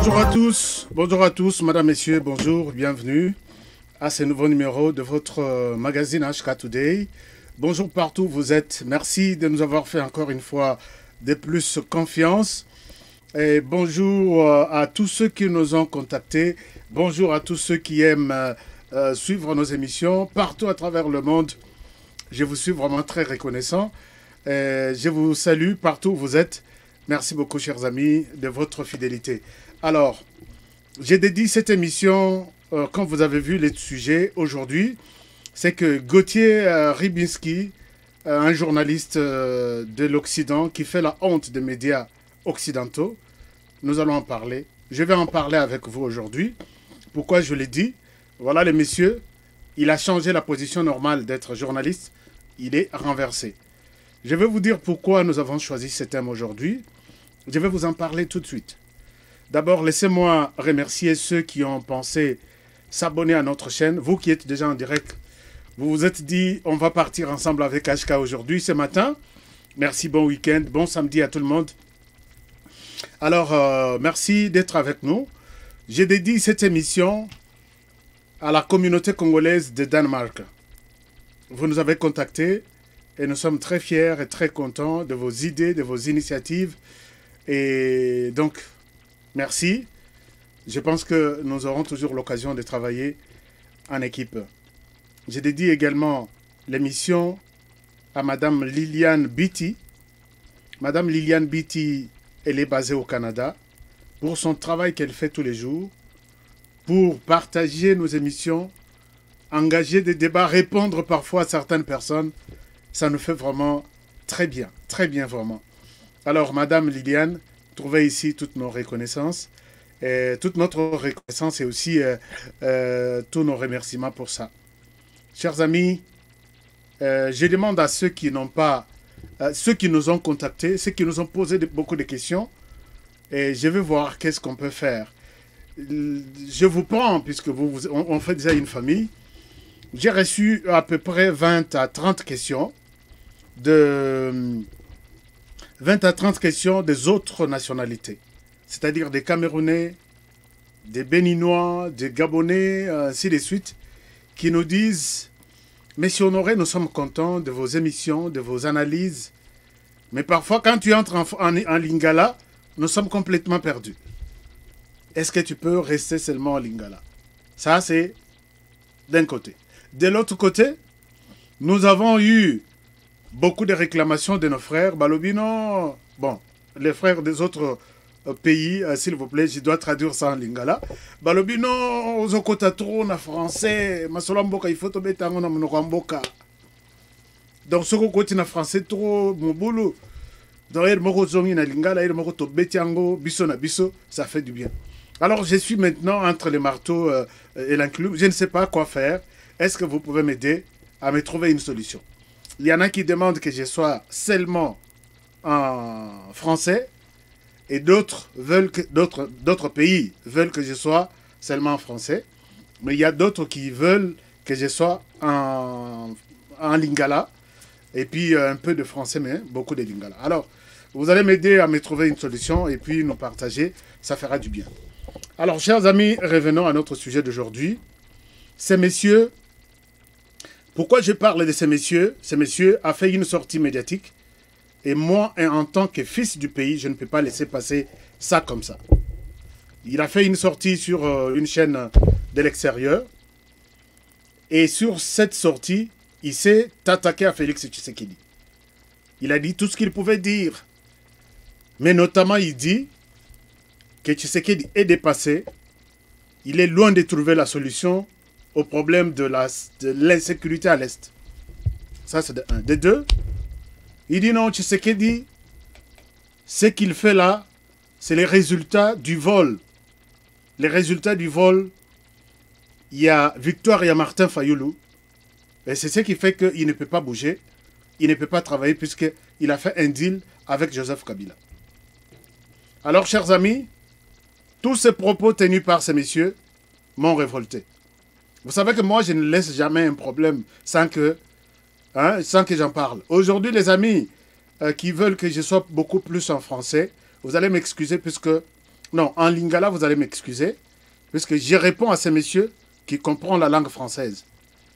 Bonjour à tous, madame, messieurs, bonjour, bienvenue à ce nouveau numéro de votre magazine HK Today. Bonjour partout où vous êtes, merci de nous avoir fait encore une fois de plus confiance. Et bonjour à tous ceux qui nous ont contactés, bonjour à tous ceux qui aiment suivre nos émissions partout à travers le monde. Je vous suis vraiment très reconnaissant. Je vous salue partout où vous êtes. Merci beaucoup, chers amis, de votre fidélité. Alors, j'ai dédié cette émission, comme vous avez vu les sujets aujourd'hui, c'est que Gauthier Rybinski, un journaliste de l'Occident qui fait la honte des médias occidentaux, nous allons en parler. Je vais en parler avec vous aujourd'hui. Pourquoi je l'ai dit? Voilà les messieurs, il a changé la position normale d'être journaliste, il est renversé. Je vais vous dire pourquoi nous avons choisi ce thème aujourd'hui. Je vais vous en parler tout de suite. D'abord, laissez-moi remercier ceux qui ont pensé s'abonner à notre chaîne. Vous qui êtes déjà en direct, vous vous êtes dit, on va partir ensemble avec HK aujourd'hui, ce matin. Merci, bon week-end, bon samedi à tout le monde. Alors, merci d'être avec nous. J'ai dédié cette émission à la communauté congolaise de Danemark. Vous nous avez contactés et nous sommes très fiers et très contents de vos idées, de vos initiatives. Et donc, merci. Je pense que nous aurons toujours l'occasion de travailler en équipe. J'ai dédié également l'émission à Madame Liliane Biti. Madame Liliane Biti, elle est basée au Canada pour son travail qu'elle fait tous les jours, pour partager nos émissions, engager des débats, répondre parfois à certaines personnes. Ça nous fait vraiment très bien vraiment. Alors, Madame Liliane, trouvez ici toutes nos reconnaissances. Et toute notre reconnaissance et aussi tous nos remerciements pour ça. Chers amis, je demande à ceux qui n'ont pas, ceux qui nous ont contactés, ceux qui nous ont posé beaucoup de questions, et je vais voir qu'est-ce qu'on peut faire. Je vous prends, puisque on fait déjà une famille. J'ai reçu à peu près 20 à 30 questions de 20 à 30 questions des autres nationalités, c'est-à-dire des Camerounais, des Béninois, des Gabonais, ainsi de suite, qui nous disent « Monsieur Honoré, nous sommes contents de vos émissions, de vos analyses, mais parfois quand tu entres en Lingala, nous sommes complètement perdus. Est-ce que tu peux rester seulement en Lingala ?» Ça, c'est d'un côté. De l'autre côté, nous avons eu beaucoup de réclamations de nos frères. Balobino, bon, les frères des autres pays, s'il vous plaît, je dois traduire ça en lingala. Balobino, ozokota trop na français, masolamboka, il faut tomber tango na monokamboka. Donc, ce qu'on continue en français trop, mon boulot. Donc, il moko zongi na lingala, il moko to betiango, biso na biso, ça fait du bien. Alors, je suis maintenant entre les marteaux et l'enclume. Je ne sais pas quoi faire. Est-ce que vous pouvez m'aider à me trouver une solution? Il y en a qui demandent que je sois seulement en français et d'autres pays veulent que je sois seulement en français. Mais il y a d'autres qui veulent que je sois en lingala et puis un peu de français, mais beaucoup de lingala. Alors, vous allez m'aider à me trouver une solution et puis nous partager, ça fera du bien. Alors, chers amis, revenons à notre sujet d'aujourd'hui. Ces messieurs... Pourquoi je parle de ces messieurs? Ces messieurs ont fait une sortie médiatique. Et moi, en tant que fils du pays, je ne peux pas laisser passer ça comme ça. Il a fait une sortie sur une chaîne de l'extérieur. Et sur cette sortie, il s'est attaqué à Félix Tshisekedi. Il a dit tout ce qu'il pouvait dire. Mais notamment, il dit que Tshisekedi est dépassé. Il est loin de trouver la solution au problème de l'insécurité à l'Est. Ça, c'est de un. De deux, il dit non, Tshisekedi, ce qu'il fait là, c'est les résultats du vol. Les résultats du vol, il y a Victoire, il y a Martin Fayoulou. Et c'est ce qui fait qu'il ne peut pas bouger, il ne peut pas travailler puisqu'il a fait un deal avec Joseph Kabila. Alors, chers amis, tous ces propos tenus par ces messieurs m'ont révolté. Vous savez que moi, je ne laisse jamais un problème sans que j'en parle. Aujourd'hui, les amis qui veulent que je sois beaucoup plus en français, vous allez m'excuser puisque Non, en lingala, vous allez m'excuser, puisque je réponds à ces messieurs qui comprennent la langue française.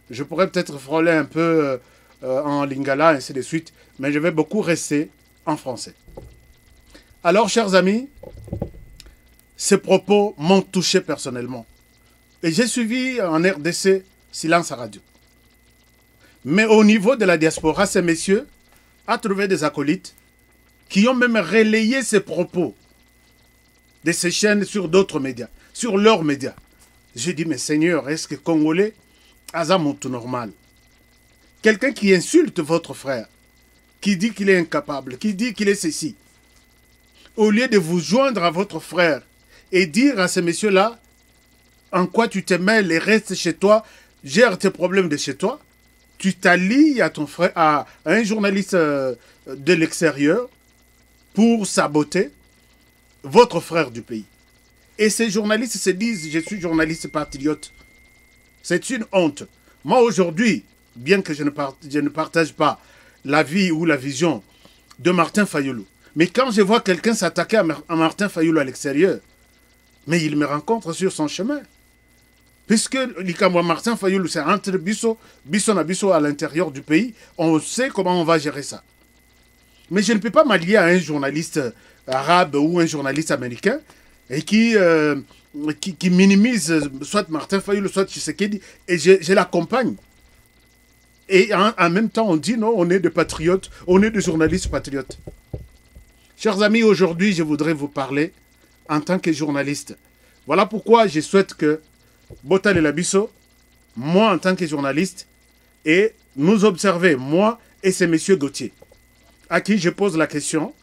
Je pourrais peut-être frôler un peu en lingala, et ainsi de suite, mais je vais beaucoup rester en français. Alors, chers amis, ces propos m'ont touché personnellement. Et j'ai suivi en RDC Silence à Radio. Mais au niveau de la diaspora, ces messieurs ont trouvé des acolytes qui ont même relayé ces propos de ces chaînes sur d'autres médias, sur leurs médias. J'ai dit, mais Seigneur, est-ce que Congolais a un tout normal? Quelqu'un qui insulte votre frère, qui dit qu'il est incapable, qui dit qu'il est ceci, au lieu de vous joindre à votre frère et dire à ces messieurs-là en quoi tu te mêles et reste chez toi, gère tes problèmes de chez toi, tu t'allies à ton frère, à un journaliste de l'extérieur pour saboter votre frère du pays. Et ces journalistes se disent, je suis journaliste patriote. C'est une honte. Moi aujourd'hui, bien que je ne partage pas la vie ou la vision de Martin Fayulu, mais quand je vois quelqu'un s'attaquer à Martin Fayulu à l'extérieur, mais il me rencontre sur son chemin. Puisque l'Ikamwa Martin Fayulu, c'est entre Bisso à l'intérieur du pays, on sait comment on va gérer ça. Mais je ne peux pas m'allier à un journaliste arabe ou un journaliste américain et qui minimise soit Martin Fayulu, soit Tshisekedi, et je l'accompagne. Et en même temps, on dit non, on est des patriotes, on est des journalistes patriotes. Chers amis, aujourd'hui, je voudrais vous parler en tant que journaliste. Voilà pourquoi je souhaite que Botal et Labisso, moi en tant que journaliste, et nous observer, moi et ces messieurs Gauthier, à qui je pose la question,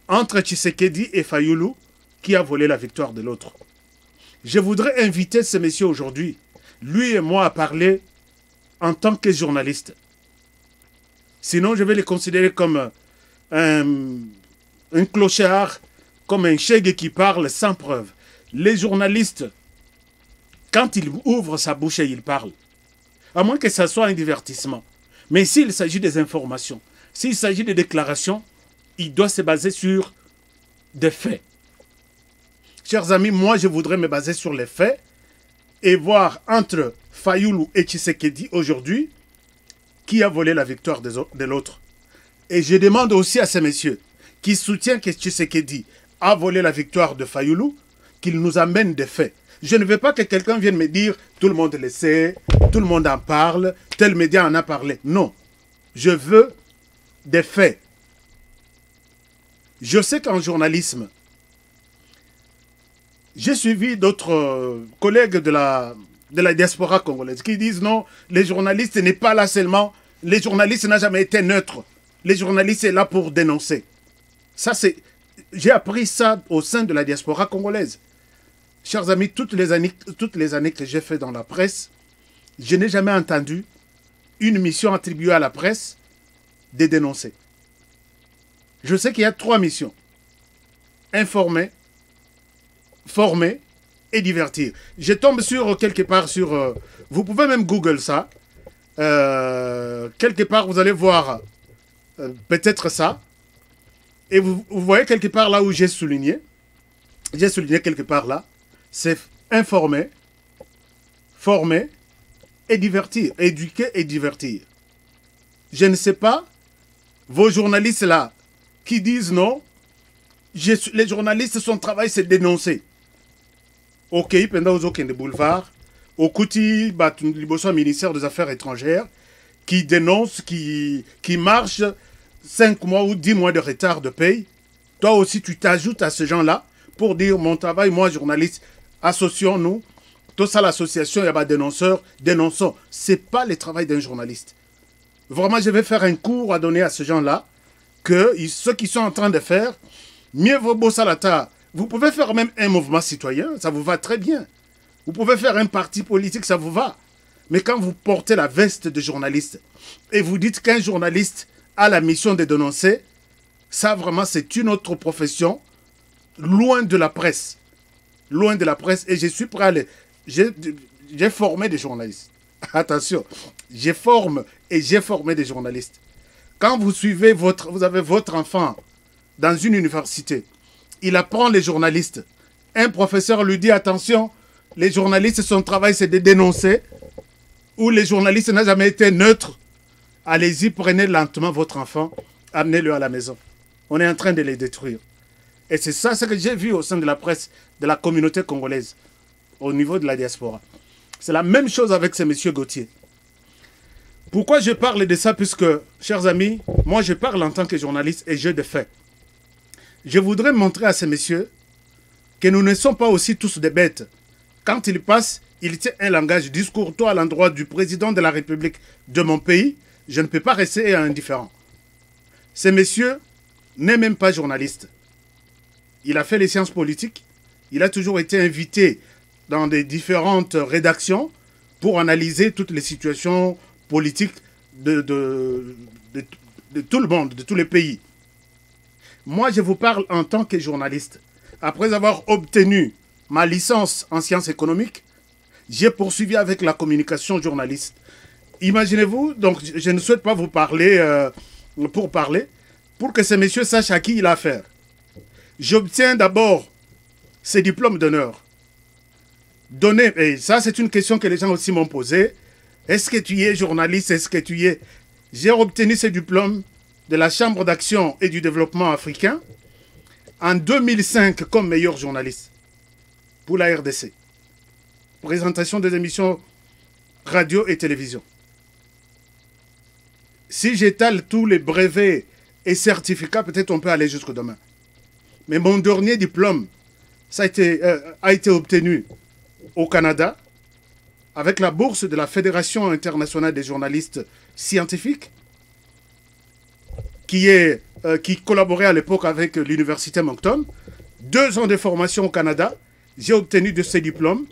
entre Tshisekedi et Fayulu, qui a volé la victoire de l'autre. Je voudrais inviter ces messieurs aujourd'hui, lui et moi, à parler en tant que journaliste. Sinon, je vais les considérer comme un clochard, comme un chègue qui parle sans preuve. Les journalistes, quand ils ouvrent sa bouche et ils parlent, à moins que ça soit un divertissement. Mais s'il s'agit des informations, s'il s'agit de déclarations, il doit se baser sur des faits. Chers amis, moi je voudrais me baser sur les faits et voir entre Fayulu et Tshisekedi aujourd'hui qui a volé la victoire de l'autre. Et je demande aussi à ces messieurs qui soutiennent que Tshisekedi a volé la victoire de Fayulu, qu'ils nous amènent des faits. Je ne veux pas que quelqu'un vienne me dire tout le monde le sait, tout le monde en parle, tel média en a parlé. Non, je veux des faits. Je sais qu'en journalisme, j'ai suivi d'autres collègues de la diaspora congolaise qui disent non, les journalistes n'est pas là seulement, les journalistes n'ont jamais été neutres. Les journalistes sont là pour dénoncer. Ça, j'ai appris ça au sein de la diaspora congolaise. Chers amis, toutes les années que j'ai fait dans la presse, je n'ai jamais entendu une mission attribuée à la presse de dénoncer. Je sais qu'il y a 3 missions. Informer, former et divertir. Je tombe sur quelque part sur... vous pouvez même Google ça. Quelque part, vous allez voir peut-être ça. Et vous voyez quelque part là où j'ai souligné. J'ai souligné quelque part là. C'est informer, former et divertir. Éduquer et divertir. Je ne sais pas, vos journalistes là, qui disent non, les journalistes, son travail c'est dénoncer. Ok, pendant aux autres boulevard, au Kouti, le ministère des Affaires étrangères, qui dénonce, qui marche 5 mois ou 10 mois de retard de paye. Toi aussi, tu t'ajoutes à ces gens-là pour dire mon travail, moi, journaliste, associons-nous. Tout ça, l'association, il y a des dénonceurs, dénonçons. Ce n'est pas le travail d'un journaliste. Vraiment, je vais faire un cours à donner à ces gens-là que ceux qui sont en train de faire, mieux vaut Bossalata. Vous pouvez faire même un mouvement citoyen, ça vous va très bien. Vous pouvez faire un parti politique, ça vous va. Mais quand vous portez la veste de journaliste et vous dites qu'un journaliste a la mission de dénoncer, ça vraiment c'est une autre profession, loin de la presse. Loin de la presse. Et je suis prêt à aller. J'ai formé des journalistes. Attention, j'ai formé des journalistes. Quand vous suivez vous avez votre enfant dans une université, il apprend les journalistes, Un professeur lui dit, attention, les journalistes, son travail, c'est de dénoncer, ou les journalistes n'ont jamais été neutres. Allez-y, prenez lentement votre enfant, amenez-le à la maison. On est en train de les détruire. Et c'est ça ce que j'ai vu au sein de la presse, de la communauté congolaise, au niveau de la diaspora. C'est la même chose avec ce monsieur Gauthier. Pourquoi je parle de ça? Puisque, chers amis, moi je parle en tant que journaliste et j'ai des faits. Je voudrais montrer à ces messieurs que nous ne sommes pas aussi tous des bêtes. Quand il passe, il tient un langage discourtois à l'endroit du président de la République de mon pays. Je ne peux pas rester indifférent. Ce monsieur n'est même pas journaliste. Il a fait les sciences politiques. Il a toujours été invité dans des différentes rédactions pour analyser toutes les situations politiques de tout le monde, de tous les pays. Moi, je vous parle en tant que journaliste. Après avoir obtenu ma licence en sciences économiques, j'ai poursuivi avec la communication journaliste. Imaginez-vous, donc je ne souhaite pas vous parler pour que ces messieurs sachent à qui il a affaire. J'obtiens d'abord ces diplômes d'honneur. Et ça c'est une question que les gens aussi m'ont posée. Est-ce que tu es journaliste? Est-ce que tu es... J'ai obtenu ces diplômes de la Chambre d'action et du développement africain en 2005 comme meilleur journaliste pour la RDC. Présentation des émissions radio et télévision. Si j'étale tous les brevets et certificats, peut-être on peut aller jusqu'au demain. Mais mon dernier diplôme, ça a été obtenu au Canada avec la bourse de la Fédération internationale des journalistes scientifiques qui collaborait à l'époque avec l'Université Moncton. 2 ans de formation au Canada, j'ai obtenu de ces diplômes,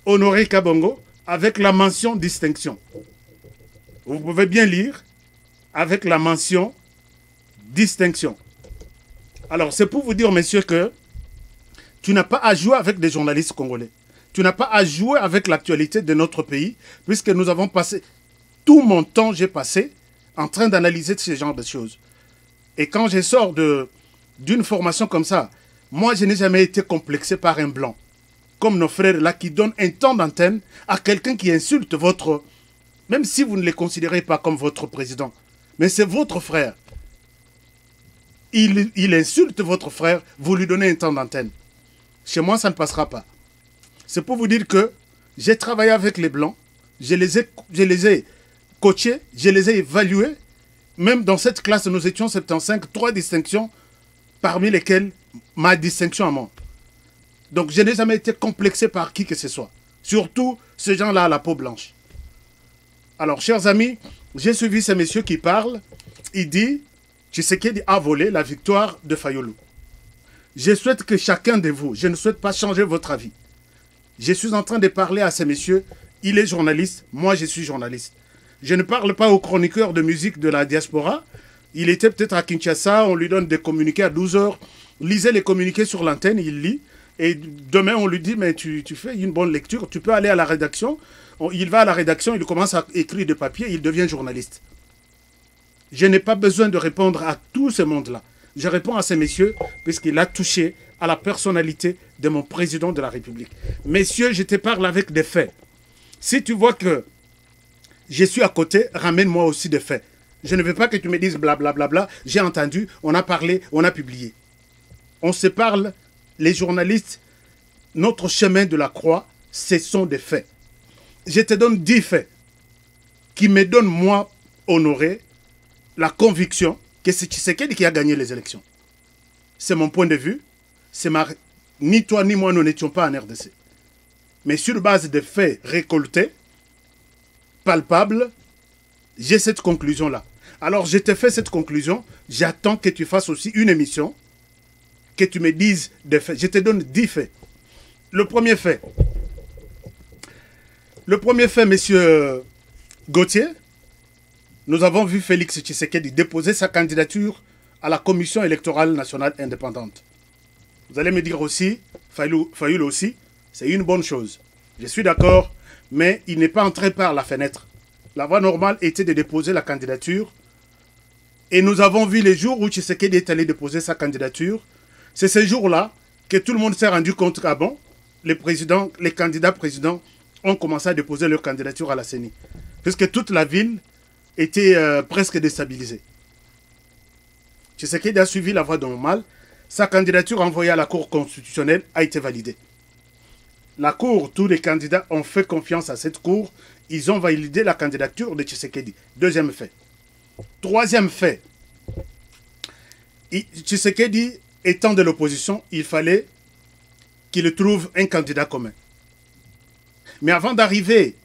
honoré Kabongo, avec la mention distinction. Vous pouvez bien lire, avec la mention distinction. Alors, c'est pour vous dire, messieurs, que tu n'as pas à jouer avec des journalistes congolais. Tu n'as pas à jouer avec l'actualité de notre pays, puisque nous avons passé, tout mon temps, j'ai passé en train d'analyser ce genre de choses. Et quand je sors d'une formation comme ça, moi, je n'ai jamais été complexé par un blanc. Comme nos frères là qui donnent un temps d'antenne à quelqu'un qui insulte votre... Même si vous ne les considérez pas comme votre président. Mais c'est votre frère. Il insulte votre frère, vous lui donnez un temps d'antenne. Chez moi, ça ne passera pas. C'est pour vous dire que j'ai travaillé avec les blancs, je les ai coachés, je les ai évalués. Même dans cette classe, nous étions 75, 3 distinctions, parmi lesquelles ma distinction à moi. Donc je n'ai jamais été complexé par qui que ce soit. Surtout ces gens-là à la peau blanche. Alors, chers amis, j'ai suivi ces messieurs qui parlent. Il dit, Tshisekedi a volé la victoire de Fayulu. Je souhaite que chacun de vous, je ne souhaite pas changer votre avis. Je suis en train de parler à ces messieurs. Il est journaliste, moi je suis journaliste. Je ne parle pas au chroniqueur de musique de la diaspora. Il était peut-être à Kinshasa, on lui donne des communiqués à 12 h. Lisez les communiqués sur l'antenne, il lit. Et demain, on lui dit, mais tu fais une bonne lecture, tu peux aller à la rédaction. Il va à la rédaction, il commence à écrire des papiers, il devient journaliste. Je n'ai pas besoin de répondre à tout ce monde-là. Je réponds à ces messieurs, puisqu'il a touché à la personnalité de mon président de la République. Messieurs, je te parle avec des faits. Si tu vois que je suis à côté, ramène-moi aussi des faits. Je ne veux pas que tu me dises blablabla, j'ai entendu, on a parlé, on a publié. On se parle, les journalistes, notre chemin de la croix, ce sont des faits. Je te donne 10 faits qui me donnent, moi, Honoré, la conviction que c'est Tshisekedi qui a gagné les élections. C'est mon point de vue. Ni toi ni moi, nous n'étions pas en RDC. Mais sur base de faits récoltés, palpables, j'ai cette conclusion-là. Alors, je te fais cette conclusion. J'attends que tu fasses aussi une émission, que tu me dises des faits. Je te donne 10 faits. Le premier fait, monsieur Gauthier, nous avons vu Félix Tshisekedi déposer sa candidature à la Commission électorale nationale indépendante. Vous allez me dire aussi, Fayulu aussi, c'est une bonne chose. Je suis d'accord, mais il n'est pas entré par la fenêtre. La voie normale était de déposer la candidature. Et nous avons vu les jours où Tshisekedi est allé déposer sa candidature. C'est ces jours-là que tout le monde s'est rendu compte qu'à bon, les candidats présidents ont commencé à déposer leur candidature à la CENI. Puisque toute la ville était presque déstabilisée. Tshisekedi a suivi la voie normale. Sa candidature envoyée à la Cour constitutionnelle a été validée. La Cour, tous les candidats ont fait confiance à cette Cour. Ils ont validé la candidature de Tshisekedi. Deuxième fait. Troisième fait. Tshisekedi, étant de l'opposition, il fallait qu'il trouve un candidat commun. Mais avant d'arriver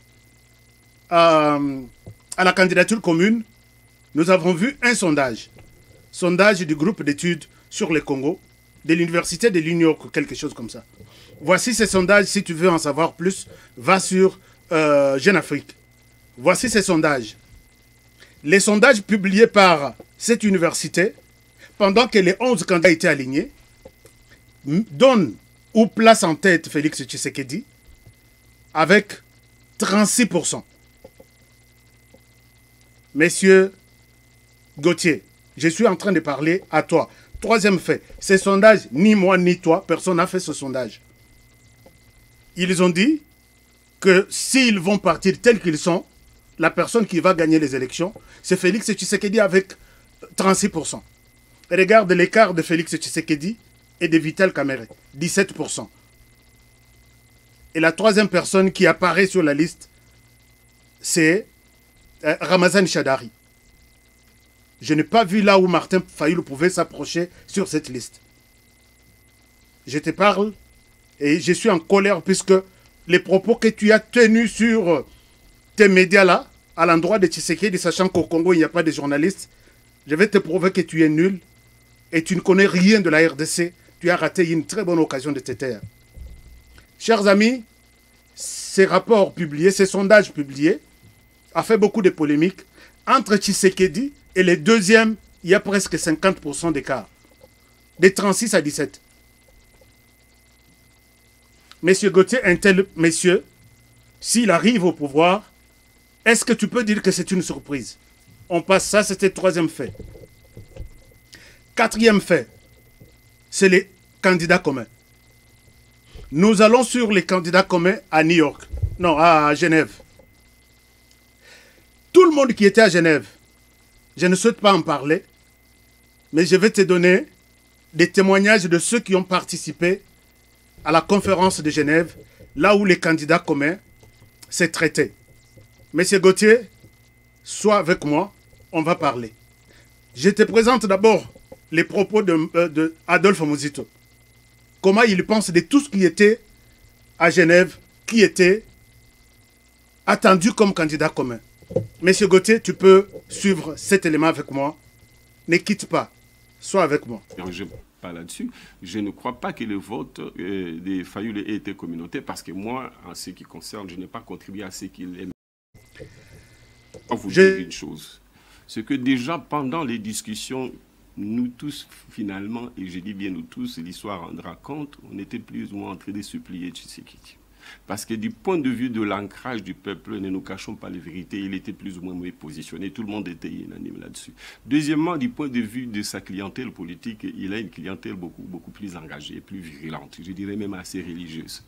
à la candidature commune, nous avons vu un sondage. Sondage du groupe d'études sur le Congo, de l'université de New York, quelque chose comme ça. Voici ces sondages, si tu veux en savoir plus, va sur Jeune Afrique. Voici ces sondages. Les sondages publiés par cette université, pendant que les 11 candidats étaient alignés, donnent ou placent en tête Félix Tshisekedi avec 36%. Messieurs Gauthier, je suis en train de parler à toi. Troisième fait, ces sondages, ni moi ni toi, personne n'a fait ce sondage. Ils ont dit que s'ils vont partir tels qu'ils sont, la personne qui va gagner les élections, c'est Félix Tshisekedi avec 36%. Regarde l'écart de Félix Tshisekedi et de Vital Kamerhe, 17%. Et la troisième personne qui apparaît sur la liste, c'est Ramazan Shadari. Je n'ai pas vu là où Martin Fayulu pouvait s'approcher sur cette liste. Je te parle et je suis en colère puisque les propos que tu as tenus sur tes médias là, à l'endroit de Tshisekedi, sachant qu'au Congo il n'y a pas de journalistes, je vais te prouver que tu es nul et tu ne connais rien de la RDC. Tu as raté une très bonne occasion de te taire. Chers amis, ces rapports publiés, ces sondages publiés, a fait beaucoup de polémiques. Entre Tshisekedi et les deuxièmes, il y a presque 50% d'écart. De 36 à 17. Monsieur Gauthier, un tel monsieur, s'il arrive au pouvoir, est-ce que tu peux dire que c'est une surprise? On passe ça, c'était le troisième fait. Quatrième fait, c'est les candidats communs. Nous allons sur les candidats communs à New York. Non, à Genève. Tout le monde qui était à Genève, je ne souhaite pas en parler, mais je vais te donner des témoignages de ceux qui ont participé à la conférence de Genève, là où les candidats communs s'est traité. Monsieur Gauthier, sois avec moi, on va parler. Je te présente d'abord les propos de Adolphe Muzito. Comment il pense de tout ce qui était à Genève, qui était attendu comme candidat commun. Monsieur Gauthier, tu peux suivre cet élément avec moi. Ne quitte pas. Sois avec moi. Pas là-dessus. Je ne crois pas que le vote de Fayulu ait été communautaire parce que moi, en ce qui concerne, je n'ai pas contribué à ce qu'il est. Je vous dire une chose. C'est que déjà pendant les discussions, nous tous, finalement, et je dis bien nous tous, l'histoire rendra compte, on était plus ou moins en train de supplier Tshisekedi. Parce que du point de vue de l'ancrage du peuple, ne nous cachons pas les vérités, il était plus ou moins mieux positionné, tout le monde était unanime là-dessus. Deuxièmement, du point de vue de sa clientèle politique, il a une clientèle beaucoup plus engagée, plus virulente, je dirais même assez religieuse.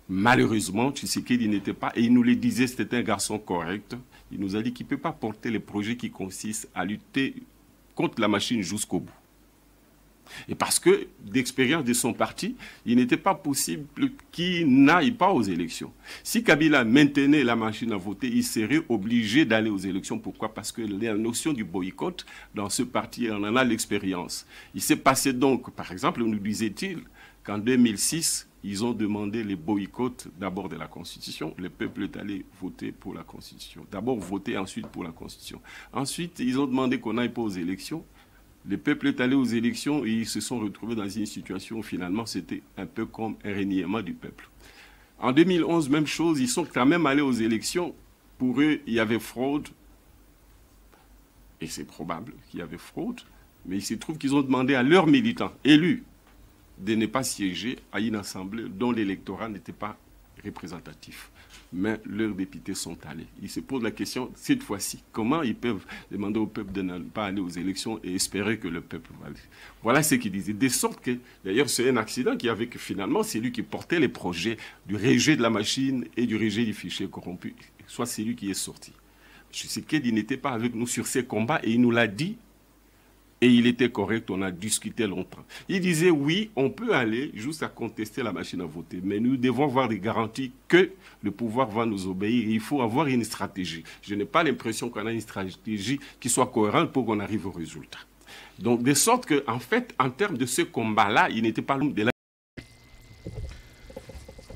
Malheureusement, Tshisekedi n'était pas, et il nous le disait, c'était un garçon correct, il nous a dit qu'il ne peut pas porter les projets qui consistent à lutter contre la machine jusqu'au bout. Et parce que, d'expérience de son parti, il n'était pas possible qu'il n'aille pas aux élections. Si Kabila maintenait la machine à voter, il serait obligé d'aller aux élections. Pourquoi? Parce que la notion du boycott, dans ce parti, on en a l'expérience. Il s'est passé donc, par exemple, nous disait-il, qu'en 2006, ils ont demandé le boycott d'abord de la Constitution. Le peuple est allé voter pour la Constitution. D'abord voter, ensuite pour la Constitution. Ensuite, ils ont demandé qu'on n'aille pas aux élections. Le peuple est allé aux élections et ils se sont retrouvés dans une situation où finalement c'était un peu comme un reniement du peuple. En 2011, même chose, ils sont quand même allés aux élections. Pour eux, il y avait fraude. Et c'est probable qu'il y avait fraude. Mais il se trouve qu'ils ont demandé à leurs militants élus de ne pas siéger à une assemblée dont l'électorat n'était pas représentatif. Mais leurs députés sont allés. Ils se posent la question, cette fois-ci, comment ils peuvent demander au peuple de ne pas aller aux élections et espérer que le peuple va aller. Voilà ce qu'ils disaient. De sorte que, d'ailleurs, c'est un accident qui avait que finalement, c'est lui qui portait les projets du rejet de la machine et du rejet du fichier corrompu, soit c'est lui qui est sorti. Tshisekedi n'était pas avec nous sur ces combats et il nous l'a dit. Et il était correct, on a discuté longtemps. Il disait, oui, on peut aller jusqu'à contester la machine à voter, mais nous devons avoir des garanties que le pouvoir va nous obéir. Il faut avoir une stratégie. Je n'ai pas l'impression qu'on a une stratégie qui soit cohérente pour qu'on arrive au résultat. Donc, de sorte qu'en fait, en termes de ce combat-là, il n'était pas l'homme de la...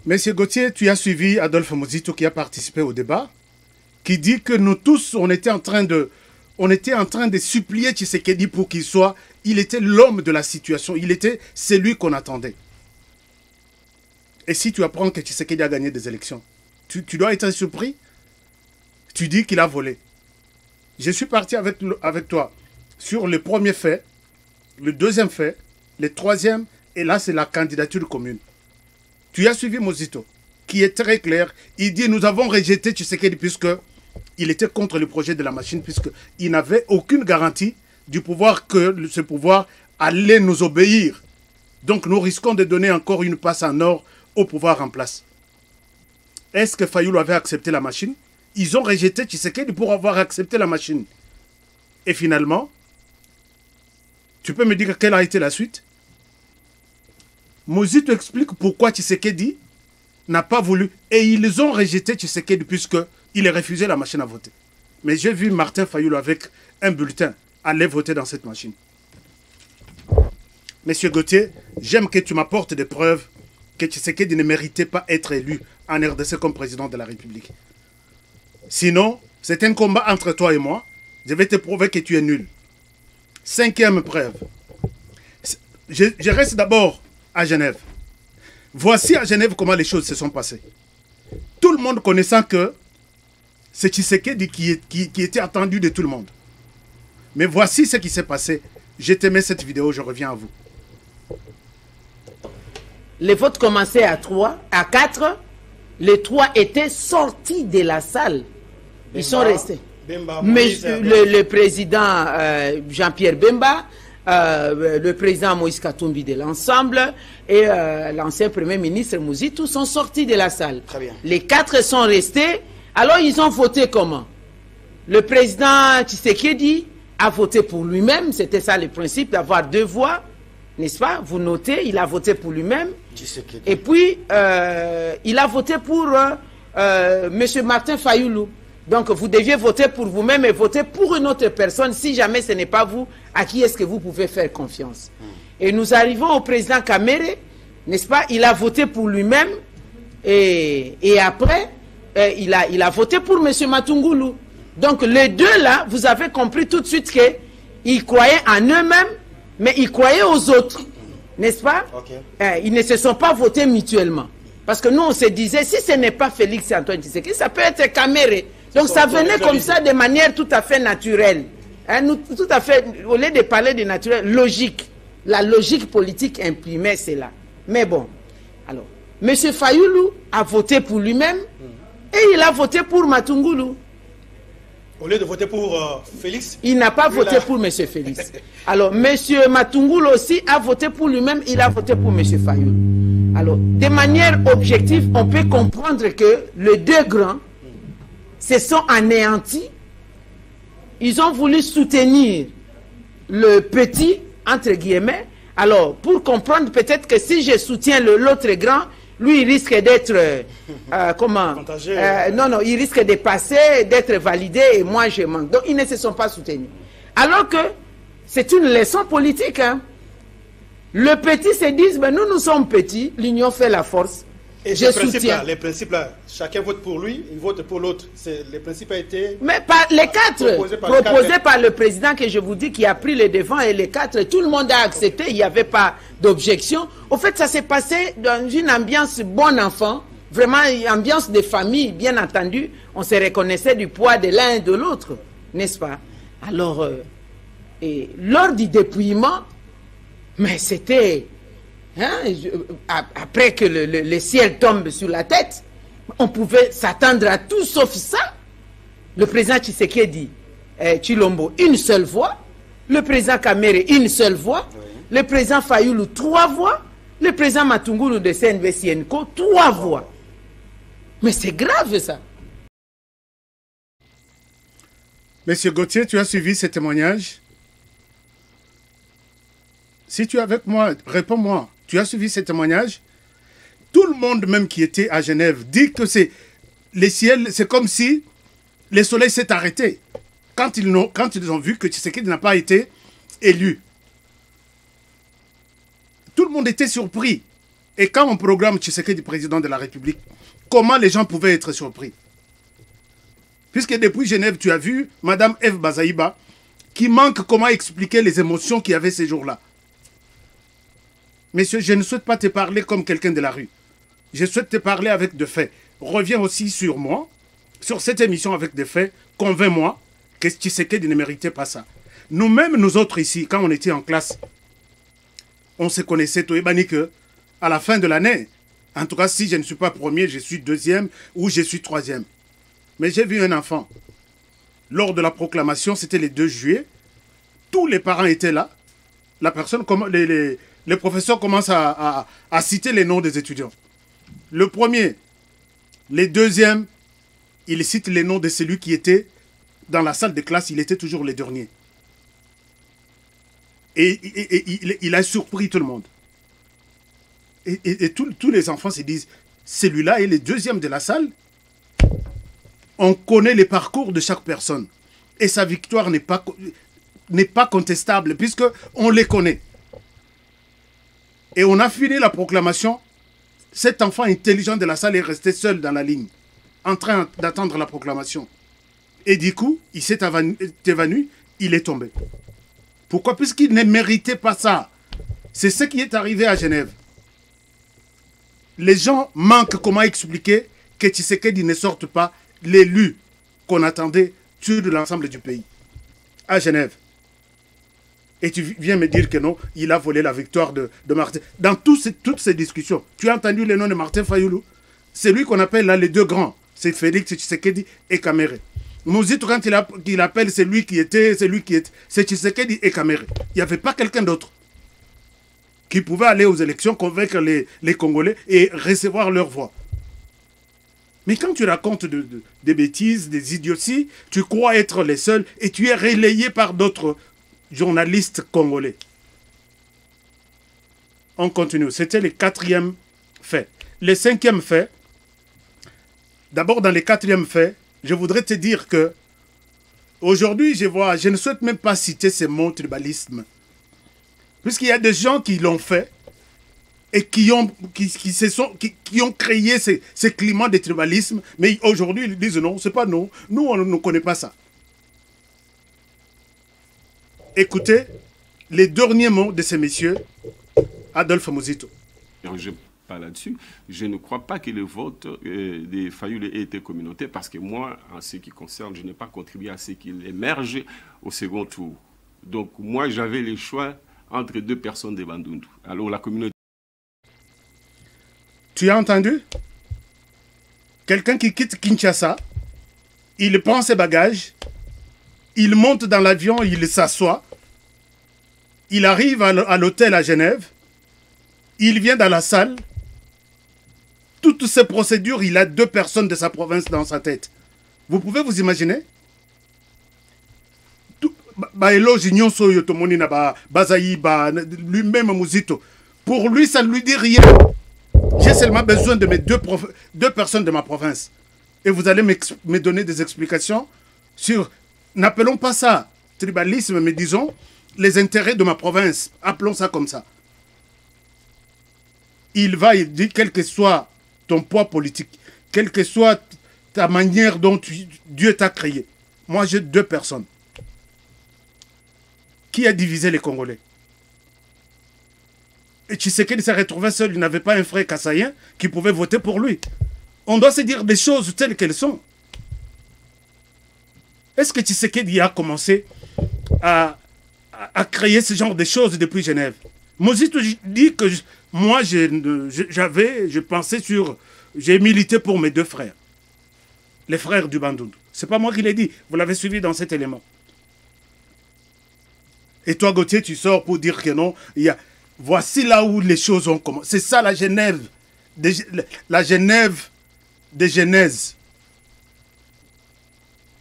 Monsieur Gauthier, tu as suivi Adolphe Muzito qui a participé au débat, qui dit que nous tous, on était en train de supplier Tshisekedi pour qu'il soit... Il était l'homme de la situation. Il était celui qu'on attendait. Et si tu apprends que Tshisekedi a gagné des élections, tu dois être surpris. Tu dis qu'il a volé. Je suis parti avec toi sur le premier fait, le deuxième fait, le troisième, et là c'est la candidature commune. Tu as suivi Muzito, qui est très clair. Il dit, nous avons rejeté Tshisekedi puisque... il était contre le projet de la machine puisqu'il n'avait aucune garantie du pouvoir que ce pouvoir allait nous obéir. Donc nous risquons de donner encore une passe en or au pouvoir en place. Est-ce que Fayulu avait accepté la machine? Ils ont rejeté Tshisekedi pour avoir accepté la machine. Et finalement, tu peux me dire quelle a été la suite? Muzito explique pourquoi Tshisekedi n'a pas voulu. Et ils ont rejeté Tshisekedi puisqu'il a refusé la machine à voter. Mais j'ai vu Martin Fayulu avec un bulletin aller voter dans cette machine. Monsieur Gauthier, j'aime que tu m'apportes des preuves que Tshisekedi ne méritait pas être élu en RDC comme président de la République. Sinon, c'est un combat entre toi et moi. Je vais te prouver que tu es nul. Cinquième preuve. Je reste d'abord à Genève. Voici à Genève comment les choses se sont passées. Tout le monde connaissant que c'est Tshisekedi qui était attendu de tout le monde. Mais voici ce qui s'est passé. Je te mets cette vidéo, je reviens à vous. Les votes commençaient à 3, à 4. Les 3 étaient sortis de la salle. Ils sont restés. Le président Jean-Pierre Bemba, le président Moïse Katumbi de l'ensemble et l'ancien premier ministre Muzito sont sortis de la salle. Très bien. Les 4 sont restés. Alors ils ont voté comment? Le président Tshisekedi a voté pour lui-même. C'était ça le principe, d'avoir 2 voix. N'est-ce pas? Vous notez, il a voté pour lui-même. Et puis, il a voté pour M. Martin Fayulu. Donc, vous deviez voter pour vous-même et voter pour une autre personne. Si jamais ce n'est pas vous, à qui est-ce que vous pouvez faire confiance? Et nous arrivons au président Kamere, n'est-ce pas? Il a voté pour lui-même. Et après, il a voté pour M. Matungulu. Donc, les deux là, vous avez compris tout de suite qu'ils croyaient en eux-mêmes, mais ils croyaient aux autres. N'est-ce pas? Okay. Ils ne se sont pas votés mutuellement. Parce que nous, on se disait, si ce n'est pas Félix Antoine Tshisekedi, ça peut être Kamere. Donc ça venait comme ça de manière tout à fait naturelle. Hein, nous, tout à fait, au lieu de parler de naturel, logique. La logique politique imprimait cela. Mais bon, alors, M. Fayulu a voté pour lui-même et il a voté pour Matungulu. Au lieu de voter pour Félix, il n'a pas voté pour M. Félix. Alors, M. Matungulu aussi a voté pour lui-même, il a voté pour M. Fayulu. Alors, de manière objective, on peut comprendre que les deux grands se sont anéantis. Ils ont voulu soutenir le petit, entre guillemets. Alors, pour comprendre peut-être que si je soutiens l'autre grand, lui, il risque d'être, non, il risque de passer, d'être validé, et moi, je manque. Donc, ils ne se sont pas soutenus. Alors que c'est une leçon politique. Hein. Le petit se dit, ben, nous sommes petits, l'union fait la force. Et je soutiens. Les principes là, chacun vote pour lui, il vote pour l'autre. Les principes a été... Mais par les 4 proposés par le président que je vous dis qui a pris le devant et les 4, tout le monde a accepté, il n'y avait pas d'objection. Au fait, ça s'est passé dans une ambiance bon enfant, vraiment une ambiance de famille, bien entendu. On se reconnaissait du poids de l'un et de l'autre, n'est-ce pas? Alors, et lors du dépouillement, mais c'était... Hein, après que le ciel tombe sur la tête, On pouvait s'attendre à tout sauf ça. Le président Tshisekedi, Chilombo, une seule voix. Le président Kamere, une seule voix. Le président Fayoulou, 3 voix. Le président Matungulu de CNV-Sienko, 3 voix. Mais c'est grave ça. Monsieur Gauthier, tu as suivi ce témoignage? Si tu es avec moi, réponds-moi. Tu as suivi ce témoignage? Tout le monde, même qui était à Genève, dit que c'est les ciels, c'est comme si le soleil s'est arrêté. Quand ils ont vu que Tshisekedi n'a pas été élu. Tout le monde était surpris. Et quand on programme Tshisekedi président de la République, comment les gens pouvaient être surpris? Puisque depuis Genève, tu as vu Madame Eve Bazaïba, qui manque comment expliquer les émotions qu'il y avait ces jours-là. Messieurs, je ne souhaite pas te parler comme quelqu'un de la rue. Je souhaite te parler avec des faits. Reviens aussi sur moi, sur cette émission avec des faits. Convainc-moi que Tshisekedi ne méritait pas ça. Nous-mêmes, nous autres ici, quand on était en classe, on se connaissait, Toébani, que à la fin de l'année, en tout cas, si je ne suis pas premier, je suis deuxième ou je suis troisième. Mais j'ai vu un enfant. Lors de la proclamation, c'était le 2 juillet. Tous les parents étaient là. La personne, les professeurs commencent à citer les noms des étudiants. Le premier, les deuxièmes, il cite les noms de celui qui était dans la salle de classe. Il était toujours le dernier. Et il a surpris tout le monde. Et tous les enfants se disent, celui-là est le deuxième de la salle. On connaît les parcours de chaque personne. Et sa victoire n'est pas contestable, puisqu'on les connaît. Et on a fini la proclamation. Cet enfant intelligent de la salle est resté seul dans la ligne, en train d'attendre la proclamation. Et du coup, il s'est évanoui, il est tombé. Pourquoi? Puisqu'il ne méritait pas ça. C'est ce qui est arrivé à Genève. Les gens manquent comment expliquer que Tshisekedi ne sorte pas l'élu qu'on attendait sur l'ensemble du pays. À Genève. Et tu viens me dire que non, il a volé la victoire de Martin. Dans toutes ces discussions, tu as entendu le nom de Martin Fayoulou? C'est lui qu'on appelle là les deux grands. C'est Félix Tshisekedi et Kamere. Mouzito, quand il appelle c'est Tshisekedi et Kamere. Il n'y avait pas quelqu'un d'autre qui pouvait aller aux élections, convaincre les Congolais et recevoir leur voix. Mais quand tu racontes des bêtises, des idioties, tu crois être les seuls et tu es relayé par d'autres journalistes congolais. On continue. C'était le 4e fait. Le 5e fait, d'abord dans le 4e fait, je voudrais te dire que aujourd'hui, je ne souhaite même pas citer ces mots tribalisme. Puisqu'il y a des gens qui l'ont fait et qui ont créé ce climat de tribalisme, mais aujourd'hui, ils disent non, c'est pas nous. Nous, on ne connaît pas ça. Écoutez les derniers mots de ces messieurs, Adolphe Mouzito. Je pas là-dessus. Je ne crois pas que le vote des Fayoulou ait été communautaire parce que moi, en ce qui concerne, je n'ai pas contribué à ce qu'il émerge au second tour. Donc moi, j'avais le choix entre 2 personnes de Bandundu. Alors la communauté... Tu as entendu? Quelqu'un qui quitte Kinshasa, il prend ses bagages, il monte dans l'avion, il s'assoit, il arrive à l'hôtel à Genève, il vient dans la salle, toutes ces procédures, il a 2 personnes de sa province dans sa tête. Vous pouvez vous imaginer? Lui-même Mouzito. Pour lui, ça ne lui dit rien. J'ai seulement besoin de mes 2 personnes de ma province. Et vous allez me donner des explications sur, n'appelons pas ça tribalisme, mais disons, les intérêts de ma province. Appelons ça comme ça. Il dit, quel que soit ton poids politique, quelle que soit ta manière dont Dieu t'a créé. Moi, j'ai 2 personnes. Qui a divisé les Congolais? Et Tshisekedi s'est retrouvé seul, il n'avait pas un frère kassaïen qui pouvait voter pour lui. On doit se dire des choses telles qu'elles sont. Est-ce que Tshisekedi a commencé à créer ce genre de choses depuis Genève? Mouzito dit que moi, je pensais sur j'ai milité pour mes 2 frères. Les frères du Bandundu. Ce n'est pas moi qui l'ai dit. Vous l'avez suivi dans cet élément. Et toi, Gauthier, tu sors pour dire que non. Voici là où les choses ont commencé. C'est ça la Genève. La Genève des Genèses.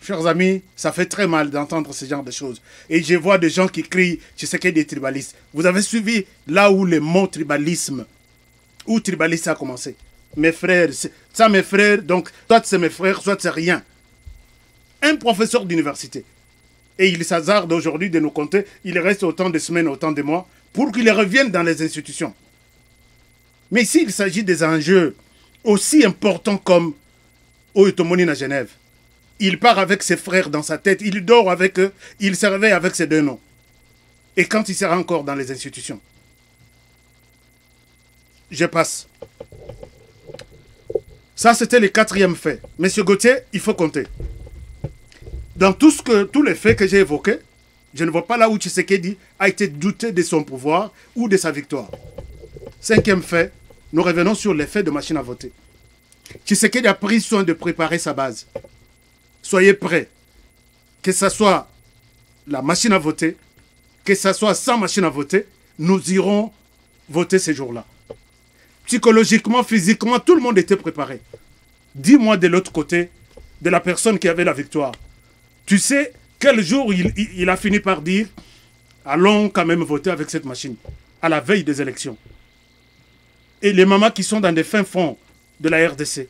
Chers amis, ça fait très mal d'entendre ce genre de choses. Et je vois des gens qui crient, je sais qu'il y a des tribalistes. Vous avez suivi là où le mot tribalisme, où tribalisme a commencé. Mes frères, ça mes frères, donc soit c'est mes frères, soit c'est rien. Un professeur d'université. Et il s'hasarde aujourd'hui de nous compter, il reste autant de semaines, autant de mois, pour qu'il revienne dans les institutions. Mais s'il s'agit des enjeux aussi importants comme Oyotomoni à Genève, il part avec ses frères dans sa tête, il dort avec eux, il se réveille avec ses 2 noms. Et quand il sera encore dans les institutions? Je passe. Ça, c'était le 4e fait. Monsieur Gauthier, il faut compter. Dans tous les faits que j'ai évoqués, je ne vois pas là où Tshisekedi a été douté de son pouvoir ou de sa victoire. 5e fait, nous revenons sur les faits de machine à voter. Tshisekedi a pris soin de préparer sa base. Soyez prêts. Que ce soit la machine à voter, que ce soit sans machine à voter, nous irons voter ces jours-là. Psychologiquement, physiquement, tout le monde était préparé. Dis-moi de l'autre côté, de la personne qui avait la victoire. Tu sais quel jour il a fini par dire « Allons quand même voter avec cette machine » à la veille des élections. Et les mamans qui sont dans des fins fonds de la RDC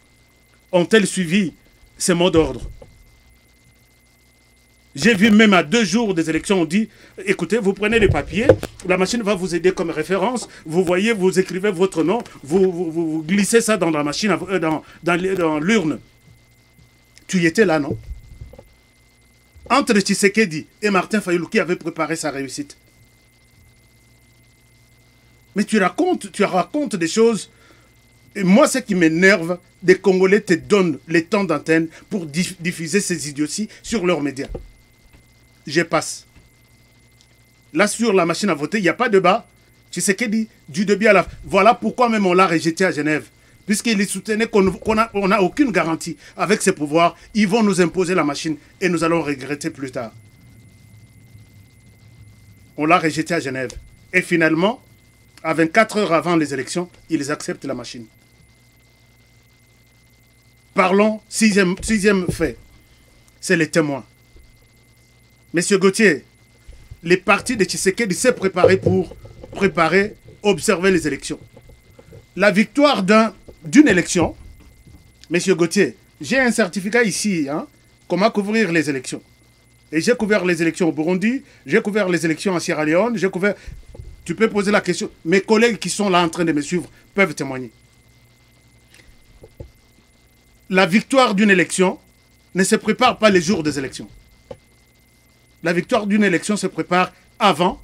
ont-elles suivi ces mots d'ordre? J'ai vu même à 2 jours des élections, on dit, écoutez, vous prenez les papiers, la machine va vous aider comme référence, vous voyez, vous écrivez votre nom, vous glissez ça dans la machine, dans l'urne. Tu y étais là, non? Entre Tshisekedi et Martin Fayulu qui avait préparé sa réussite. Mais tu racontes des choses. Et moi, ce qui m'énerve, des Congolais te donnent les temps d'antenne pour diffuser ces idioties sur leurs médias. Je passe. Là, sur la machine à voter, il n'y a pas de débat. Tshisekedi, du début à la fin. Voilà pourquoi même on l'a rejeté à Genève. Puisqu'il soutenait qu'on n'a aucune garantie. Avec ses pouvoirs, ils vont nous imposer la machine et nous allons regretter plus tard. On l'a rejeté à Genève. Et finalement, à 24 heures avant les élections, ils acceptent la machine. Parlons, sixième fait. C'est les témoins. Monsieur Gauthier, les partis de Tshisekedi s'est préparé pour observer les élections. La victoire d'une élection, Monsieur Gauthier, j'ai un certificat ici, hein, comment couvrir les élections. Et j'ai couvert les élections au Burundi, j'ai couvert les élections en Sierra Leone, j'ai couvert... Tu peux poser la question. Mes collègues qui sont là en train de me suivre peuvent témoigner. La victoire d'une élection ne se prépare pas les jours des élections. La victoire d'une élection se prépare avant,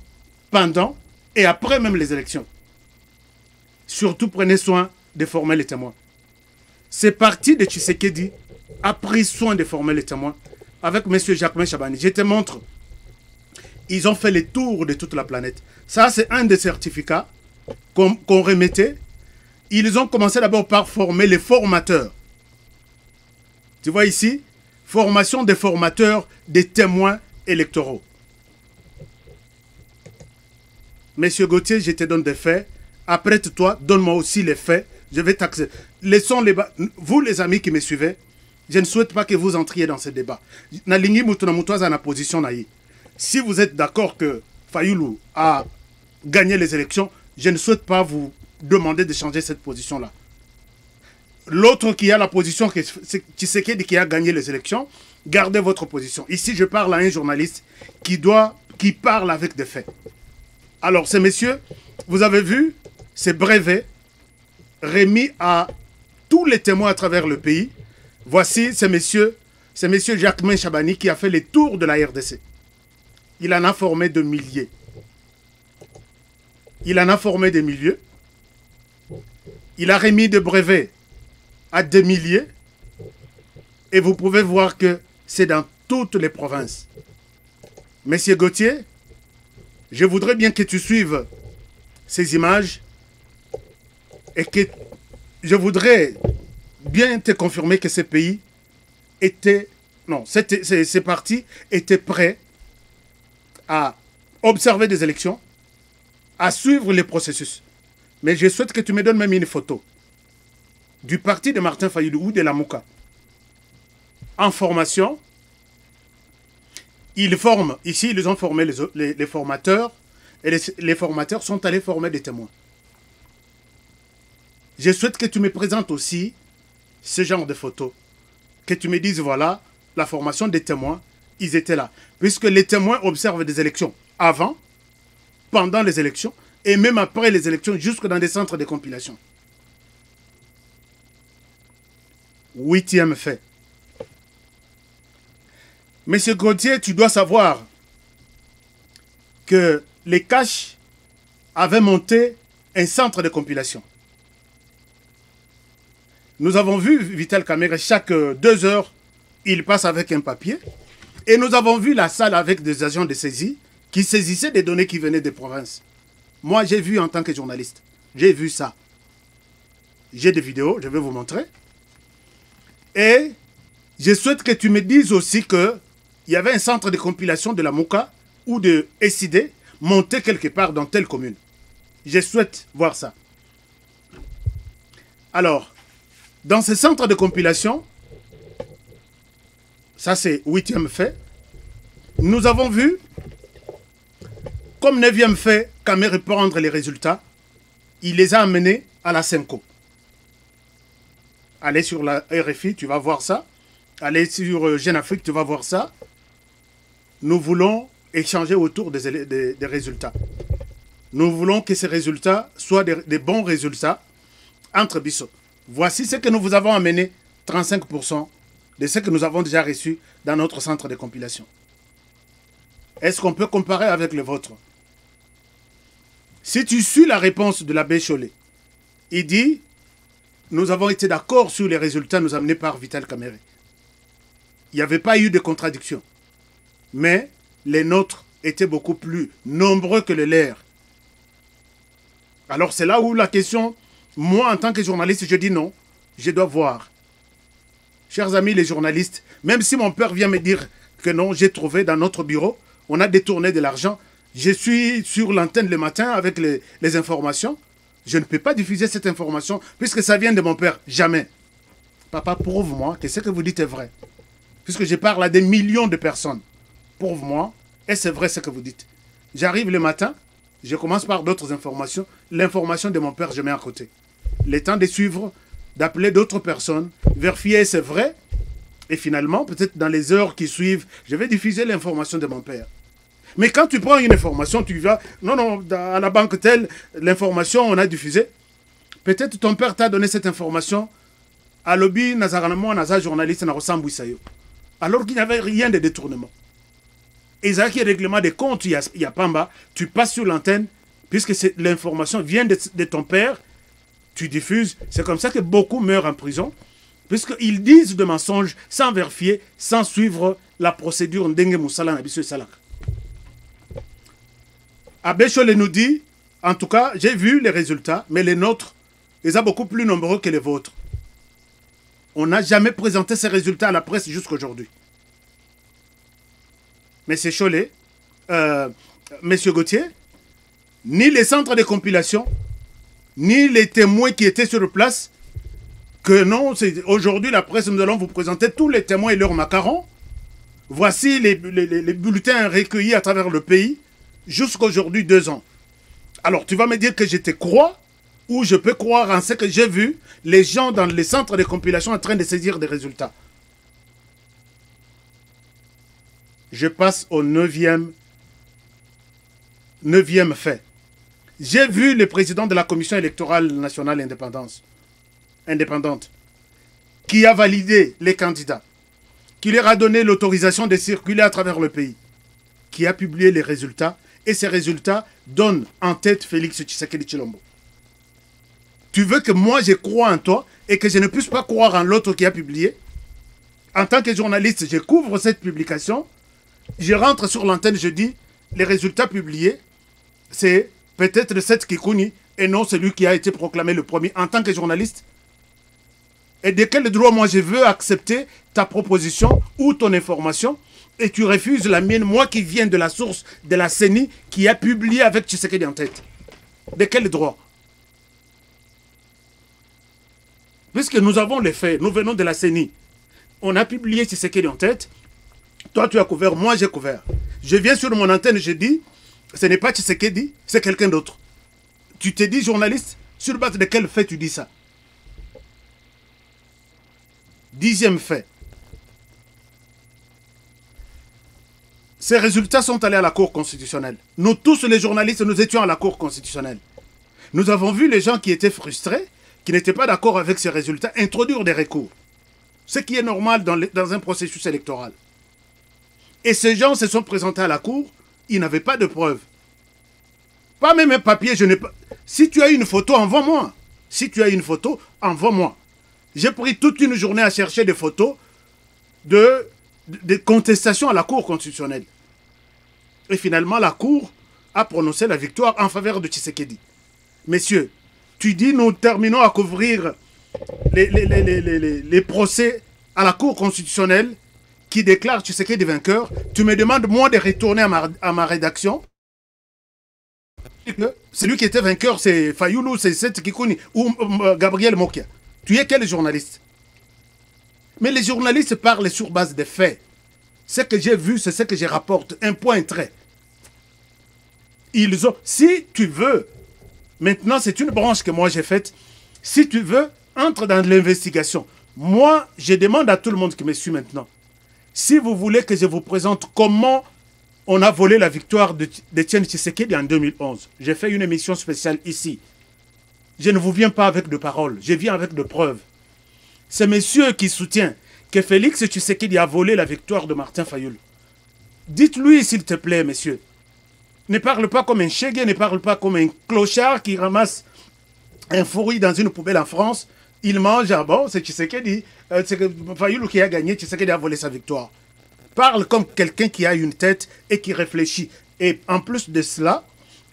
pendant et après même les élections. Surtout, prenez soin de former les témoins. C'est parti de Tshisekedi a pris soin de former les témoins avec M. Jacquemain Chabani. Je te montre. Ils ont fait le tour de toute la planète. Ça, c'est un des certificats qu'on remettait. Ils ont commencé d'abord par former les formateurs. Tu vois ici, formation des formateurs, des témoins électoraux. Monsieur Gauthier, je te donne des faits. Après toi, donne-moi aussi les faits. Je vais t'accepter. Laissons les vous, les amis qui me suivez, je ne souhaite pas que vous entriez dans ce débat. Si vous êtes d'accord que Fayulu a gagné les élections, je ne souhaite pas vous demander de changer cette position-là. L'autre qui a la position, Tshisekedi qui a gagné les élections, gardez votre position. Ici, je parle à un journaliste qui parle avec des faits. Alors, ces messieurs, vous avez vu, ces brevets remis à tous les témoins à travers le pays. Voici ces messieurs Jacquemain Chabani qui a fait les tours de la RDC. Il en a formé de milliers. Il en a formé des milliers. Il a remis des brevets à des milliers. Et vous pouvez voir que c'est dans toutes les provinces. Monsieur Gauthier, je voudrais bien que tu suives ces images et que je voudrais bien te confirmer que ces pays étaient, non, ces partis étaient prêts à observer des élections, à suivre les processus. Mais je souhaite que tu me donnes même une photo du parti de Martin Fayulu ou de la Mouka. En formation, ils forment, ici ils ont formé les formateurs, et les formateurs sont allés former des témoins. Je souhaite que tu me présentes aussi ce genre de photos. Que tu me dises, voilà, la formation des témoins, ils étaient là. Puisque les témoins observent des élections avant, pendant les élections, et même après les élections, jusque dans des centres de compilation. 8e fait. Monsieur Gauthier, tu dois savoir que les Caches avaient monté un centre de compilation. Nous avons vu Vital Kamerhe, chaque 2 heures, il passe avec un papier. Et nous avons vu la salle avec des agents de saisie qui saisissaient des données qui venaient des provinces. Moi, j'ai vu en tant que journaliste. J'ai vu ça. J'ai des vidéos, je vais vous montrer. Et je souhaite que tu me dises aussi qu'il y avait un centre de compilation de la Mouka ou de SID monté quelque part dans telle commune. Je souhaite voir ça. Alors, dans ce centre de compilation, ça c'est 8e fait, nous avons vu, comme 9e fait, Kamerhe prendre les résultats, il les a amenés à la Senko. Allez sur la RFI, tu vas voir ça. Allez sur Jeune Afrique, tu vas voir ça. Nous voulons échanger autour des résultats. Nous voulons que ces résultats soient des bons résultats entre Bissot. Voici ce que nous vous avons amené, 35% de ce que nous avons déjà reçu dans notre centre de compilation. Est-ce qu'on peut comparer avec le vôtre? Si tu suis la réponse de l'abbé Chollet, il dit, nous avons été d'accord sur les résultats nous amenés par Vital Kamerhe. Il n'y avait pas eu de contradiction. Mais les nôtres étaient beaucoup plus nombreux que les leurs. Alors c'est là où la question, moi en tant que journaliste, je dis non, je dois voir. Chers amis les journalistes, même si mon père vient me dire que non, j'ai trouvé dans notre bureau, on a détourné de l'argent, je suis sur l'antenne le matin avec les informations, je ne peux pas diffuser cette information puisque ça vient de mon père. Jamais. Papa, prouve-moi que ce que vous dites est vrai. Puisque je parle à des millions de personnes. Prouve-moi, et c'est vrai ce que vous dites. J'arrive le matin, je commence par d'autres informations. L'information de mon père, je mets à côté. Le temps de suivre, d'appeler d'autres personnes, vérifier c'est vrai. Et finalement, peut-être dans les heures qui suivent, je vais diffuser l'information de mon père. Mais quand tu prends une information, tu vas... Non, à la banque telle, l'information, on a diffusé. Peut-être ton père t'a donné cette information à l'objet Nazaranamo, Nazar journaliste, alors qu'il n'y avait rien de détournement. Et ça qui est règlement des comptes, il y a Pamba, tu passes sur l'antenne, puisque l'information vient de ton père, tu diffuses. C'est comme ça que beaucoup meurent en prison, puisqu'ils disent de mensonges sans vérifier, sans suivre la procédure Ndenge Moussala Nabissou Salak. Abbé Chollet nous dit, en tout cas, j'ai vu les résultats, mais les nôtres, ils sont beaucoup plus nombreux que les vôtres. On n'a jamais présenté ces résultats à la presse jusqu'à aujourd'hui. Monsieur Chollet, Monsieur Gauthier, ni les centres de compilation, ni les témoins qui étaient sur place, que non, aujourd'hui la presse, nous allons vous présenter tous les témoins et leurs macarons. Voici les bulletins recueillis à travers le pays, jusqu'à aujourd'hui 2 ans. Alors tu vas me dire que je te crois, ou je peux croire en ce que j'ai vu, les gens dans les centres de compilation en train de saisir des résultats. Je passe au 9e fait. J'ai vu le président de la Commission électorale nationale indépendante qui a validé les candidats, qui leur a donné l'autorisation de circuler à travers le pays, qui a publié les résultats, et ces résultats donnent en tête Félix Tshisekedi Tshilombo. Tu veux que moi je croie en toi et que je ne puisse pas croire en l'autre qui a publié? En tant que journaliste, je couvre cette publication, je rentre sur l'antenne, je dis, les résultats publiés, c'est peut-être le 7 Kikouni et non celui qui a été proclamé le premier. En tant que journaliste, Et de quel droit moi je veux accepter ta proposition ou ton information et tu refuses la mienne, moi qui viens de la source de la CENI qui a publié avec Tshisekedi en tête? De quel droit? Puisque nous avons les faits, nous venons de la CENI. On a publié Tshisekedi en tête. Toi, tu as couvert, moi, j'ai couvert. Je viens sur mon antenne, je dis, ce n'est pas Tshisekedi, c'est quelqu'un d'autre. Tu t'es dit journaliste, sur base de quel fait tu dis ça? 10e fait. Ces résultats sont allés à la Cour constitutionnelle. Nous tous, les journalistes, nous étions à la Cour constitutionnelle. Nous avons vu les gens qui étaient frustrés, qui n'étaient pas d'accord avec ces résultats, introduire des recours. Ce qui est normal dans un processus électoral. Et ces gens se sont présentés à la Cour, ils n'avaient pas de preuves. Pas même un papier, je n'ai pas... Si tu as une photo, envoie-moi. Si tu as une photo, envoie-moi. J'ai pris toute une journée à chercher des photos de contestations à la Cour constitutionnelle. Et finalement, la Cour a prononcé la victoire en faveur de Tshisekedi. Messieurs, tu dis nous terminons à couvrir les procès à la Cour constitutionnelle qui déclare Tshisekedi vainqueur. Tu me demandes, moi, de retourner à ma rédaction. Celui qui était vainqueur, c'est Fayoulou, c'est Seth Kikouni ou Gabriel Mokia. Tu es quel journaliste? Mais les journalistes parlent sur base des faits. Ce que j'ai vu, c'est ce que je rapporte. Un point trait. Ils ont... Si tu veux, maintenant c'est une branche que moi j'ai faite. Si tu veux, entre dans l'investigation. Moi, je demande à tout le monde qui me suit maintenant. Si vous voulez que je vous présente comment on a volé la victoire d'Etienne Tshisekedi en 2011. J'ai fait une émission spéciale ici. Je ne vous viens pas avec de paroles, je viens avec de preuves. C'est monsieur qui soutient que Félix Tshisekedi a volé la victoire de Martin Fayoulou. Dites-lui, s'il te plaît, monsieur. Ne parle pas comme un chégué, ne parle pas comme un clochard qui ramasse un fruit dans une poubelle en France. Il mange, ah bon, c'est Tshisekedi. C'est Fayoulou qui a gagné, Tshisekedi a volé sa victoire. Parle comme quelqu'un qui a une tête et qui réfléchit. Et en plus de cela,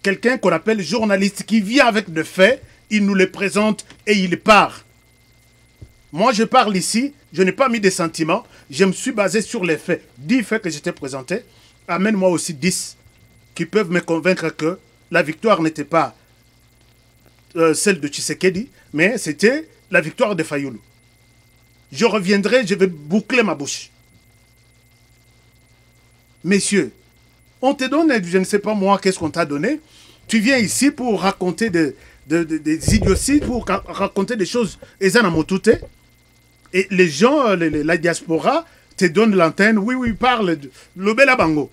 quelqu'un qu'on appelle journaliste qui vient avec des faits, il nous les présente et il part. Moi, je parle ici, je n'ai pas mis de sentiments, je me suis basé sur les faits. 10 faits que je t'ai présentés, amène-moi aussi 10 qui peuvent me convaincre que la victoire n'était pas celle de Tshisekedi, mais c'était la victoire de Fayoulou. Je reviendrai, je vais boucler ma bouche. Messieurs, on te donne, je ne sais pas moi, qu'est-ce qu'on t'a donné. Tu viens ici pour raconter des idioties, pour raconter des choses. Et les gens, la diaspora, te donnent l'antenne. Oui, oui, parle. Le Bela Bango.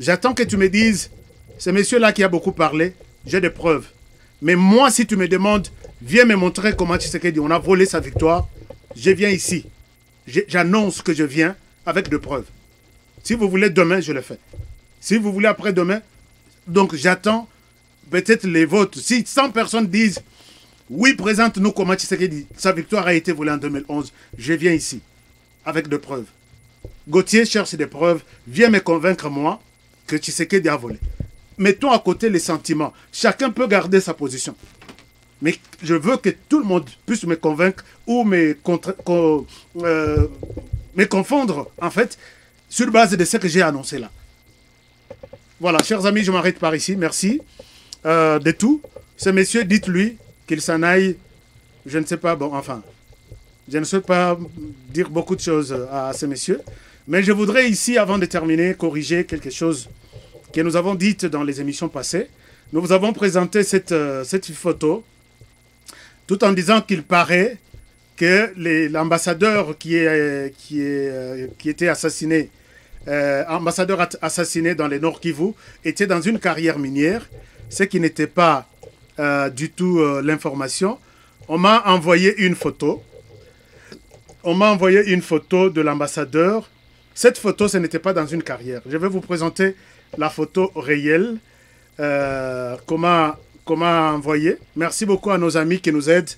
J'attends que tu me dises, ce monsieur-là qui a beaucoup parlé, j'ai des preuves. Mais moi, si tu me demandes, viens me montrer comment Tshisekedi, on a volé sa victoire, je viens ici. J'annonce que je viens avec des preuves. Si vous voulez demain, je le fais. Si vous voulez après-demain, donc j'attends peut-être les votes. Si 100 personnes disent, oui, présente-nous comment Tshisekedi, sa victoire a été volée en 2011, je viens ici, avec des preuves. Gauthier cherche des preuves, viens me convaincre moi que Tshisekedi a volé. Mettons à côté les sentiments. Chacun peut garder sa position. Mais je veux que tout le monde puisse me convaincre ou me confondre, en fait, sur base de ce que j'ai annoncé là. Voilà, chers amis, je m'arrête par ici. Merci de tout. Ce monsieur, dites-lui qu'il s'en aille. Je ne sais pas, bon, enfin, je ne souhaite pas dire beaucoup de choses à ce monsieur. Mais je voudrais ici, avant de terminer, corriger quelque chose que nous avons dit dans les émissions passées. Nous vous avons présenté cette photo, tout en disant qu'il paraît que l'ambassadeur qui était assassiné, ambassadeur assassiné dans les Nord Kivu, était dans une carrière minière, ce qui n'était pas du tout l'information. On m'a envoyé une photo. On m'a envoyé une photo de l'ambassadeur. Cette photo, ce n'était pas dans une carrière. Je vais vous présenter la photo réelle qu'on m'a envoyée. Merci beaucoup à nos amis qui nous aident.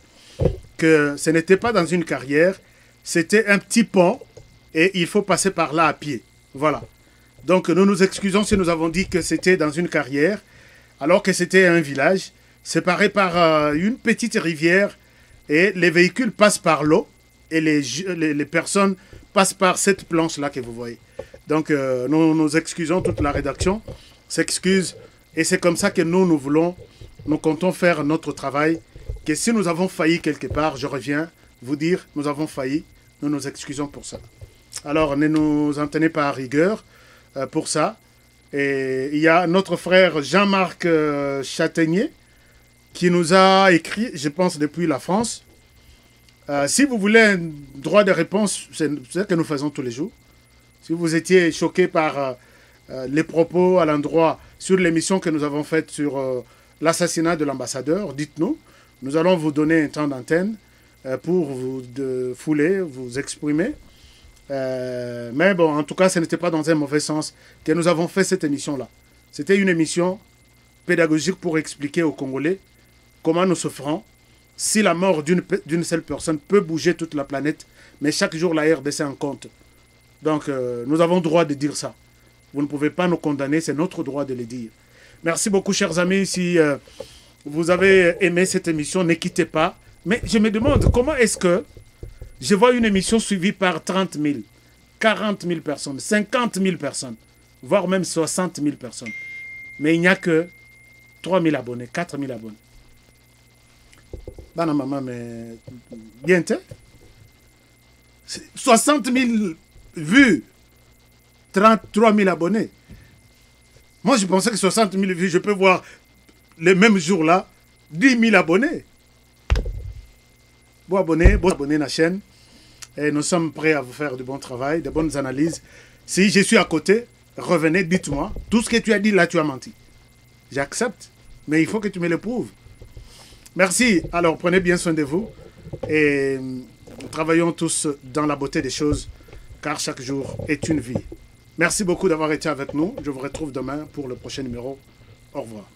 Que ce n'était pas dans une carrière, c'était un petit pont et il faut passer par là à pied. Voilà. Donc nous nous excusons si nous avons dit que c'était dans une carrière, alors que c'était un village séparé par une petite rivière Et les véhicules passent par l'eau et les personnes passent par cette planche-là que vous voyez. Donc, nous excusons, toute la rédaction s'excuse. Et c'est comme ça que nous comptons faire notre travail. Que si nous avons failli quelque part, je reviens vous dire, nous avons failli, nous nous excusons pour ça. Alors, ne nous en tenez pas à rigueur pour ça. Et il y a notre frère Jean-Marc Châtaignier qui nous a écrit, je pense, depuis la France. Si vous voulez un droit de réponse, c'est ce que nous faisons tous les jours. Si vous étiez choqué par les propos à l'endroit sur l'émission que nous avons faite sur l'assassinat de l'ambassadeur, dites-nous. Nous allons vous donner un temps d'antenne pour vous fouler, vous exprimer. Mais bon, en tout cas, ce n'était pas dans un mauvais sens que nous avons fait cette émission-là. C'était une émission pédagogique pour expliquer aux Congolais comment nous souffrons. Si la mort d'une seule personne peut bouger toute la planète, mais chaque jour la RDC en compte. Donc, nous avons le droit de dire ça. Vous ne pouvez pas nous condamner, c'est notre droit de le dire. Merci beaucoup, chers amis. Si vous avez aimé cette émission, ne quittez pas. Mais je me demande, comment est-ce que je vois une émission suivie par 30 000, 40 000 personnes, 50 000 personnes, voire même 60 000 personnes. Mais il n'y a que 3 000 abonnés, 4 000 abonnés. Bana maman, mais bien t'es 60 000 vues, 33 000 abonnés. Moi, je pensais que 60 000 vues, je peux voir les mêmes jours-là, 10 000 abonnés. Bon abonné à la chaîne. Et nous sommes prêts à vous faire du bon travail, de bonnes analyses. Si je suis à côté, revenez, dites-moi. Tout ce que tu as dit, là, tu as menti. J'accepte, mais il faut que tu me le prouves. Merci. Alors, prenez bien soin de vous. Et travaillons tous dans la beauté des choses, car chaque jour est une vie. Merci beaucoup d'avoir été avec nous. Je vous retrouve demain pour le prochain numéro. Au revoir.